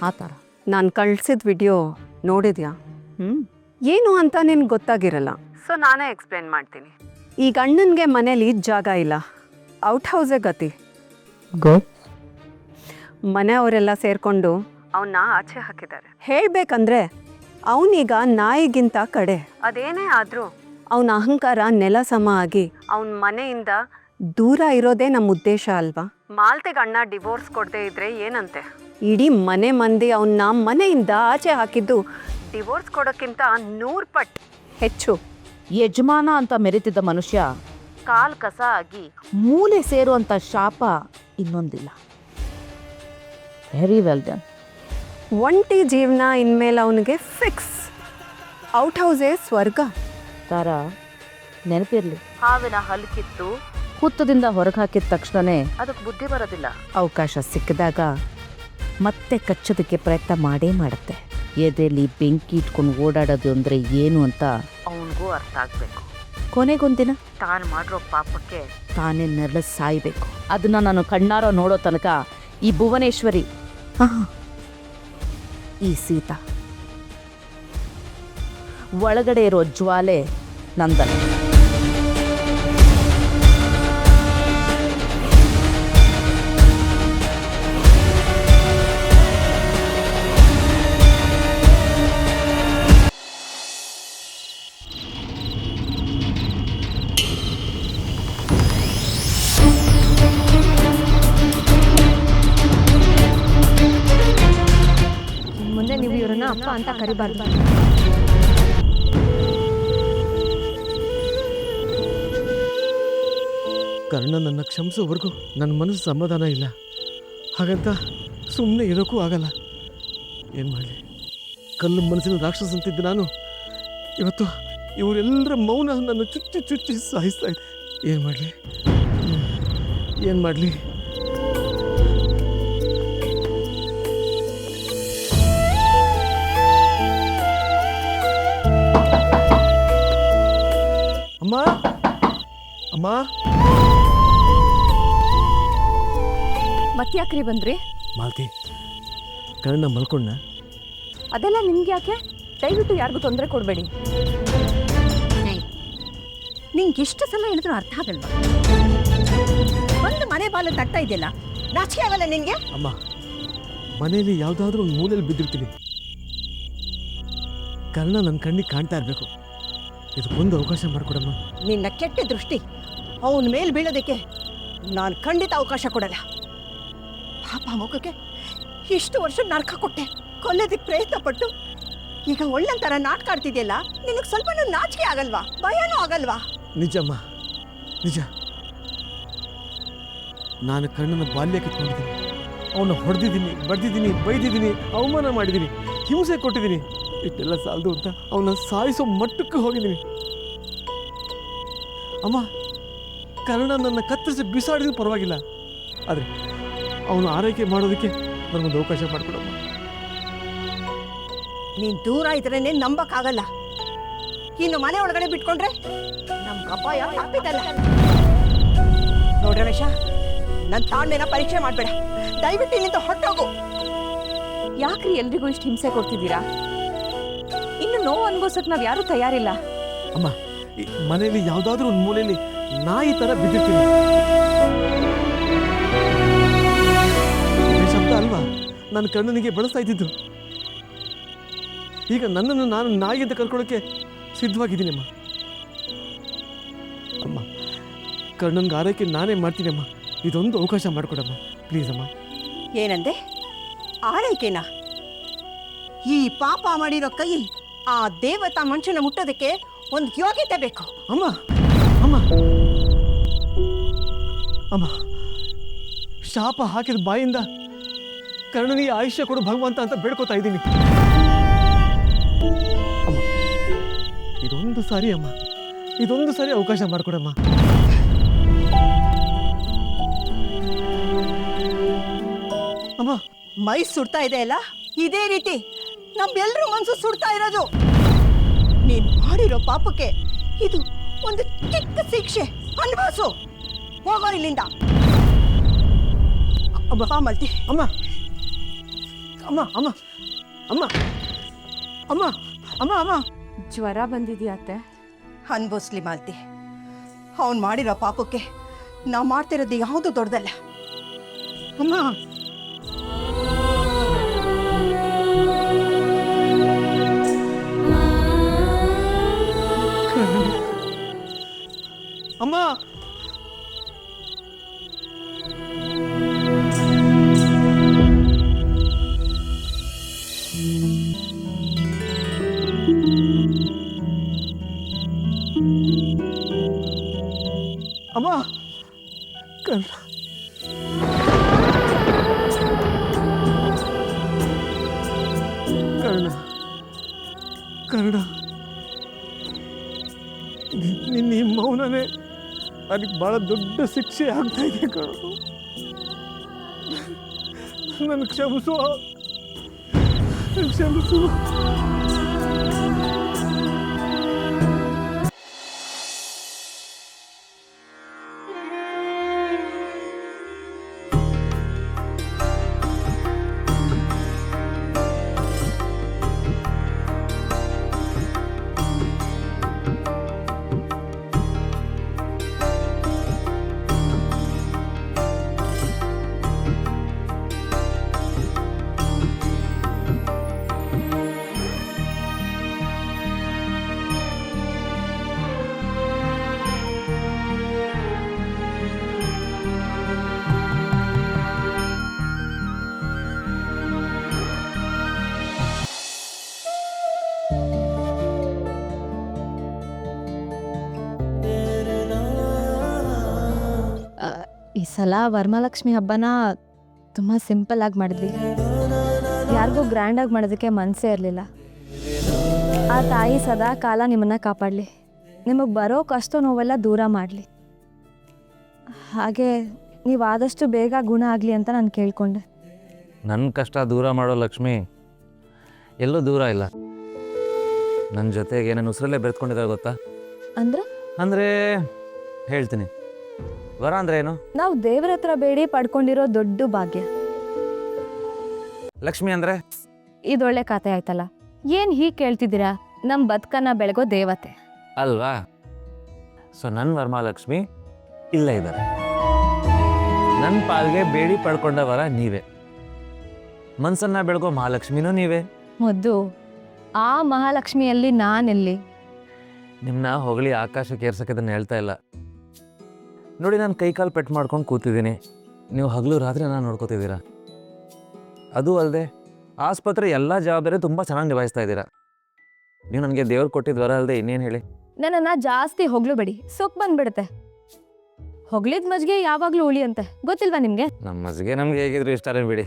ಆ ಥರ. ನಾನು ಕಳ್ಸಿದ ವಿಡಿಯೋ ನೋಡಿದ್ಯಾ? ಏನು ಅಂತ ನಿನ್ಗೆ ಗೊತ್ತಾಗಿರಲ್ಲ, ಸೊ ನಾನೇ ಎಕ್ಸ್ಪ್ಲೇನ್ ಮಾಡ್ತೀನಿ. ಈಗ ಅಣ್ಣನಿಗೆ ಮನೇಲಿ ಜಾಗ ಇಲ್ಲ, ಔಟ್ ಹೌಸೇ ಗತಿ. ಮನೆಯವರೆಲ್ಲ ಸೇರ್ಕೊಂಡು ಅವನ್ನ ಆಚೆ ಹಾಕಿದ್ದಾರೆ. ಹೇಳ್ಬೇಕಂದ್ರೆ ಅವನೀಗ ನಾಯಿಗಿಂತ ಕಡೆ. ಅದೇನೇ ಆದರೂ ಅವನ ಅಹಂಕಾರ ನೆಲ ಸಮ ಆಗಿ ಅವನ ಮನೆಯಿಂದ ದೂರ ಇರೋದೇ ನಮ್ಮ ಉದ್ದೇಶ ಅಲ್ವಾ? ಮಾಲ್ತೆಗೆ ಅಣ್ಣ ಡಿವೋರ್ಸ್ ಕೊಡದೆ ಇದ್ರೆ ಏನಂತೆ? ಇಡೀ ಮನೆ ಮಂದಿ ಅವನ್ನ ಮನೆಯಿಂದ ಆಚೆ ಹಾಕಿದ್ದು ಡಿವೋರ್ಸ್ ಕೊಡೋಕ್ಕಿಂತ 100 ಪಟ್ಟು ಹೆಚ್ಚು. ಯಜಮಾನ ಅಂತ ಮೆರೆತಿದ್ದ ಮನುಷ್ಯ ಕಾಲ್ ಕಸ ಆಗಿ ಮೂಲೆ ಸೇರುವಂಥ ಶಾಪ ಇನ್ನೊಂದಿಲ್ಲ. Very well done. ಒಂಟಿ ಜೀವನ ಇನ್ಮೇಲೆ ಅವನಿಗೆ ಫಿಕ್ಸ್. ಔಟ್ ಹೌಸೇ ಸ್ವರ್ಗ. ತಾರ ನೆನಪಿರ್ಲಿ, ಹಾವಿನ ಹಲ್ಕಿತ್ತು ಹುತ್ತದಿಂದ ಹೊರಗೆ ಹಾಕಿದ ತಕ್ಷಣನೇ ಅದಕ್ಕೆ ಬುದ್ಧಿ ಬರೋದಿಲ್ಲ. ಅವಕಾಶ ಸಿಕ್ಕಿದಾಗ ಮತ್ತೆ ಕಚ್ಚೋದಕ್ಕೆ ಪ್ರಯತ್ನ ಮಾಡೇ ಮಾಡುತ್ತೆ. ಎದೆಯಲ್ಲಿ ಬೆಂಕಿ ಇಟ್ಕೊಂಡು ಓಡಾಡೋದು ಅಂದರೆ ಏನು ಅಂತ ಅವನಿಗೂ ಅರ್ಥ ಆಗಬೇಕು. ಕೊನೆಗೊಂದಿನ ತಾನು ಮಾಡಿರೋ ಪಾಪಕ್ಕೆ ತಾನೇ ನೆರಳು ಸಾಯ್ಬೇಕು. ಅದನ್ನ ನಾನು ಕಣ್ಣಾರೋ ನೋಡೋ ತನಕ ಈ ಭುವನೇಶ್ವರಿ, ಈ ಸೀತಾ, ಒಳಗಡೆ ಇರೋ ಜ್ವಾಲೆ ನಂದನ. ಮುಂದೆ ನೀವು ಇವರನ್ನ ಅಪ್ಪ ಅಂತ ಕರಿಬಾರ್ದು. ಕರ್ಣ ನನ್ನ ಕ್ಷಮಿಸೋವರೆಗೂ ನನ್ನ ಮನಸ್ಸು ಸಮಾಧಾನ ಇಲ್ಲ. ಹಾಗಂತ ಸುಮ್ಮನೆ ಇರೋಕ್ಕೂ ಆಗಲ್ಲ. ಏನು ಮಾಡಲಿ? ಕಲ್ಲು ಮನಸ್ಸಿನ ರಾಕ್ಷಸ ಅಂತಿದ್ದು ನಾನು ಇವತ್ತು ಇವರೆಲ್ಲರ ಮೌನ ನನ್ನ ಚುಚ್ಚಿ ಚುಚ್ಚಿ ಸಾಯಿಸ್ತಾ ಇದೆ. ಏನು ಮಾಡಲಿ? ಏನು ಮಾಡಲಿ? ಅಮ್ಮ, ಅಮ್ಮ, ಮತ್ತ್ಯಾಕ್ರಿ ಬಂದ್ರಿ? ಮಾಲ್ತಿ, ಕರ್ಣ ಮಲ್ಕೊಂಡ? ಅದೆಲ್ಲ ನಿಮ್ಗೆ ಯಾಕೆ? ದಯವಿಟ್ಟು ಯಾರಿಗೂ ತೊಂದರೆ ಕೊಡಬೇಡಿ. ನಿಂಗೆ ಎಷ್ಟು ಸಲ ಹೇಳಿದ್ರು ಅರ್ಥ ಆಗಲ್ವಾ? ಒಂದು ಮನೆ ಬಾಲು ತಟ್ತಾ ಇದೆಯಲ್ಲ, ನಾಚಿಕೆ ಆಗಲ್ಲ ನಿನಗೆ? ಅಮ್ಮ, ಮನೆಯಲ್ಲಿ ಯಾವುದಾದ್ರೂ ಒಂದು ಮೂಲೆಯಲ್ಲಿ ಬಿದ್ದಿರ್ತೀನಿ. ಕರ್ಣ ನನ್ನ ಕಣ್ಣಿಗೆ ಕಾಣ್ತಾ ಇರಬೇಕು. ಇದಕ್ಕೊಂದು ಅವಕಾಶ ಮಾಡಿಕೊಡಮ್ಮ. ನಿನ್ನ ಕೆಟ್ಟ ದೃಷ್ಟಿ ಅವನ ಮೇಲೆ ಬೀಳೋದಕ್ಕೆ ನಾನು ಖಂಡಿತ ಅವಕಾಶ ಕೊಡಲ್ಲ. ಪಾಪ ಮುಖಕ್ಕೆ ಇಷ್ಟು ವರ್ಷ ನರಕ ಕೊಟ್ಟೆ, ಕೊಲ್ಲೋದಕ್ಕೆ ಪ್ರಯತ್ನ ಪಟ್ಟು ಈಗ ಒಳ್ಳೆ ಥರ ನಾಟಕ ಆಡ್ತಿದೆಯಲ್ಲ, ನಿನಗೆ ಸ್ವಲ್ಪ ನಾಚಿಕೆ ಆಗಲ್ವಾ? ಭಯನೂ ಆಗಲ್ವಾ? ನಿಜಮ್ಮ, ನಿಜ. ನಾನು ಕಣ್ಣನ ಬಾಲ್ಯ ಕಿತ್ಕೊಂಡಿದ್ದೀನಿ. ಅವನ್ನ ಹೊಡೆದಿದ್ದೀನಿ, ಬಡ್ದಿದ್ದೀನಿ, ಬೈದಿದ್ದೀನಿ, ಅವಮಾನ ಮಾಡಿದ್ದೀನಿ, ಹಿಂಸೆ ಕೊಟ್ಟಿದ್ದೀನಿ. ಇಷ್ಟೆಲ್ಲ ಸಾಲದು ಅಂತ ಅವನ್ನ ಸಾಯಿಸೋ ಮಟ್ಟಕ್ಕೆ ಹೋಗಿದ್ದೀನಿ. ಅಮ್ಮ, ಕರ್ಣ ನನ್ನ ಕತ್ತರಿಸಿ ಬಿಸಾಡಿದ್ರು ಪರವಾಗಿಲ್ಲ, ಆದರೆ ಅವನು ಆರೈಕೆ ಮಾಡೋದಕ್ಕೆ ನನಗೊಂದು ಅವಕಾಶ ಮಾಡಿಕೊಡಮ್ಮ. ನೀನು ದೂರ ಇದ್ರೇನೆ ನಂಬಕ್ಕಾಗಲ್ಲ. ಇನ್ನು ಮನೆ ಒಳಗಡೆ ಬಿಟ್ಕೊಂಡ್ರೆ ನಮ್ಗೆ ಅಪಾಯ ತಪ್ಪಿದಲ್ಲ. ನೋಡ್ರಿ ರಮೇಶ, ನನ್ನ ತಾಳ್ಮೆನ ಪರೀಕ್ಷೆ ಮಾಡಬೇಡ. ದಯವಿಟ್ಟು ಇಲ್ಲಿಂದ ಹೊರಟೋಗು. ಯಾಕ್ರಿ ಎಲ್ರಿಗೂ ಇಷ್ಟು ಹಿಂಸೆ ಕೊಡ್ತಿದ್ದೀರಾ? ಇನ್ನು ನೋವು ಅನ್ಭವಿಸಕ್ ನಾವ್ ಯಾರು ತಯಾರಿಲ್ಲ. ಅಮ್ಮ, ಈ ಮನೆಯಲ್ಲಿ ಯಾವುದಾದ್ರೂ ಒಂದು ಮೂಲೆಯಲ್ಲಿ ನಾಯಿ ತರ ಬಿದ್ದಿರ್ತೀನಿ. ಶಬ್ದ ಅಲ್ವಾ ನನ್ನ ಕಣ್ಣನಿಗೆ ಬಳಸ್ತಾ ಇದ್ದಿದ್ದು. ಈಗ ನನ್ನನ್ನು ನಾನು ನಾಯಿ ಅಂತ ಕರ್ಕೊಳ್ಳೋಕೆ ಸಿದ್ಧವಾಗಿದ್ದೀನಿ ಅಮ್ಮ. ಅಮ್ಮ, ಕಣ್ಣನ್ಗೆ ಆರೈಕೆ ನಾನೇ ಮಾಡ್ತೀನಿ ಅಮ್ಮ. ಇದೊಂದು ಅವಕಾಶ ಮಾಡಿಕೊಡಮ್ಮ, ಪ್ಲೀಸ್ ಅಮ್ಮ. ಏನಂದೆ? ಆರೈಕೆನಾ? ಈ ಪಾಪ ಮಾಡಿರೋ ಕೈ ಆ ದೇವತಾ ಮನುಷ್ಯನ ಮುಟ್ಟೋದಕ್ಕೆ ಒಂದು ಯೋಗ್ಯತೆ ಬೇಕು. ಅಮ್ಮ, ಅಮ್ಮ, ಅಮ್ಮ, ಶಾಪ ಹಾಕಿದ ಬಾಯಿಂದ ಕರ್ಣನಿಗೆ ಆಯುಷ್ಯ ಕೊಡು ಭಗವಂತ ಅಂತ ಬೇಡ್ಕೋತಾ ಇದ್ದೀನಿ ಅಮ್ಮ. ಇದೊಂದು ಸಾರಿ ಅಮ್ಮ, ಇದೊಂದು ಸಾರಿ ಅವಕಾಶ ಮಾಡಿಕೊಡಮ್ಮ. ಅಮ್ಮ, ಮೈ ಸುಡ್ತಾ ಇದೆ ಅಲ್ಲ, ಇದೇ ರೀತಿ ನಮ್ಮೆಲ್ಲರೂ ಮನಸ್ಸು ಸುಡ್ತಾ ಇರೋದು. ನೀನ್ ಮಾಡಿರೋ ಪಾಪಕ್ಕೆ ಇದು ಒಂದು ಚಿಕ್ಕ ಶಿಕ್ಷೆ. ಅನುಭವಿಸು. ಹೋಗೋ ಇಲ್ಲಿಂದ. ಅಮ್ಮ, ಮಲ್ತಿ, ಅಮ್ಮ, ಅಮ್ಮ ಅಮ್ಮ ಅಮ್ಮ ಅಮ್ಮ ಅಮ್ಮ ಅಮ್ಮ ಜ್ವರ ಬಂದಿದ್ಯಾ ಅತ್ತೆ? ಅನ್ಭವಿಸ್ಲಿ ಮಾಲ್ತಿ. ಅವನು ಮಾಡಿರೋ ಪಾಪಕ್ಕೆ ನಾವು ಮಾಡ್ತಿರೋದು ಯಾವುದು ದೊಡ್ಡದಲ್ಲ. ಅಮ್ಮ ಅಮ್ಮ ಅಮ್ಮ ಕರ್ಣ ಕರ್ಣ ಕರ್ಣ ನಿನ್ನ ಈ ಮೌನನೇ ನನಗೆ ಭಾಳ ದೊಡ್ಡ ಶಿಕ್ಷೆ ಆಗ್ತಾ ಇದೆ ಕಣ. ನನ್ನ ಕ್ಷಮಿಸು ಕ್ಷಮಿಸು. ಈ ಸಲ ವರಮಹಾಲಕ್ಷ್ಮಿ ಹಬ್ಬನ ತುಂಬ ಸಿಂಪಲ್ಲಾಗಿ ಮಾಡಿದ್ವಿ. ಯಾರಿಗೂ ಗ್ರ್ಯಾಂಡಾಗಿ ಮಾಡೋದಕ್ಕೆ ಮನಸ್ಸೇ ಇರಲಿಲ್ಲ. ಆ ತಾಯಿ ಸದಾ ಕಾಲ ನಿಮ್ಮನ್ನು ಕಾಪಾಡಲಿ, ನಿಮಗೆ ಬರೋ ಕಷ್ಟ ನೋವೆಲ್ಲ ದೂರ ಮಾಡಲಿ, ಹಾಗೆ ನೀವು ಆದಷ್ಟು ಬೇಗ ಗುಣ ಆಗಲಿ ಅಂತ ನಾನು ಕೇಳ್ಕೊಂಡೆ. ನನ್ನ ಕಷ್ಟ ದೂರ ಮಾಡೋ ಲಕ್ಷ್ಮಿ ಎಲ್ಲೂ ದೂರ ಇಲ್ಲ. ನನ್ನ ಜೊತೆಗೆ ನನ್ನ ಉಸಿರಲ್ಲೇ ಬೆರೆತ್ಕೊಂಡಿದ್ದಾರೆ ಗೊತ್ತಾ? ಅಂದರೆ ಹೇಳ್ತೀನಿ. ವರ ಅಂದರೆ ಏನು? ನಾವು ದೇವರ ಹತ್ರ ಬೇಡಿ ಪಡ್ಕೊಂಡಿರೋ ದೊಡ್ಡ ಭಾಗ್ಯ. ಲಕ್ಷ್ಮಿ ಅಂದರೆ ಇದೊಳ್ಳೆ ಕತೆ ಆಯ್ತಲ್ಲ. ಏನು ಹೀಗೆ ಕೇಳ್ತಿದ್ದೀರಾ? ನಮ್ಮ ಬದುಕನ್ನ ಬೆಳಗೋ ದೇವತೆ ಅಲ್ವಾ? ಸೊ ನನ್ನ ವರಮಹಾಲಕ್ಷ್ಮಿ ಇಲ್ಲೇ ಇದ್ದಾರೆ. ನನ್ನ ಪಾಲ್ಗೆ ಬೇಡಿ ಪಡ್ಕೊಂಡ ವರ ನೀವೇ, ಮನ್ಸನ್ನ ಬೆಳಗೋ ಮಹಾಲಕ್ಷ್ಮಿನೂ ನೀವೇ. ಮುದ್ದು, ಆ ಮಹಾಲಕ್ಷ್ಮಿಯಲ್ಲಿ ನಾನೆಲ್ಲಿ? ನಿಮ್ಮನ್ನ ಹೊಗಳಿ ಆಕಾಶಕ್ಕೆ ಏರ್ಸಕ್ಕೆ ಅದನ್ನು ಹೇಳ್ತಾ ಇಲ್ಲ. ನೋಡಿ, ನಾನು ಕೈಕಾಲು ಪೆಟ್ಟು ಮಾಡ್ಕೊಂಡು ಕೂತಿದ್ದೀನಿ, ನೀವು ಹಗಲು ರಾತ್ರಿ ನಾನು ನೋಡ್ಕೋತಿದ್ದೀರಾ. ಅದು ಅಲ್ಲದೆ ಆಸ್ಪತ್ರೆ ಎಲ್ಲ ಜವಾಬ್ದಾರಿ ತುಂಬ ಚೆನ್ನಾಗಿ ನಿಭಾಯಿಸ್ತಾ ಇದ್ದೀರಾ. ನೀವು ನನಗೆ ದೇವ್ರು ಕೊಟ್ಟಿದ್ದು ವರ ಅಲ್ಲದೆ ಇನ್ನೇನು ಹೇಳಿ? ನನ್ನನ್ನು ಜಾಸ್ತಿ ಹೊಗಳುಬೇಡಿ, ಸೊಕ್ ಬಂದ್ಬಿಡುತ್ತೆ. ಹೊಗಳಿದ ಮಜ್ಗೆ ಯಾವಾಗಲೂ ಉಳಿ ಅಂತೆ, ಗೊತ್ತಿಲ್ವಾ ನಿಮಗೆ? ನಮ್ಮ ಮಜ್ಗೆ ನಮ್ಗೆ ಹೇಗಿದ್ರು ಇಷ್ಟನೇ ಬಿಡಿ.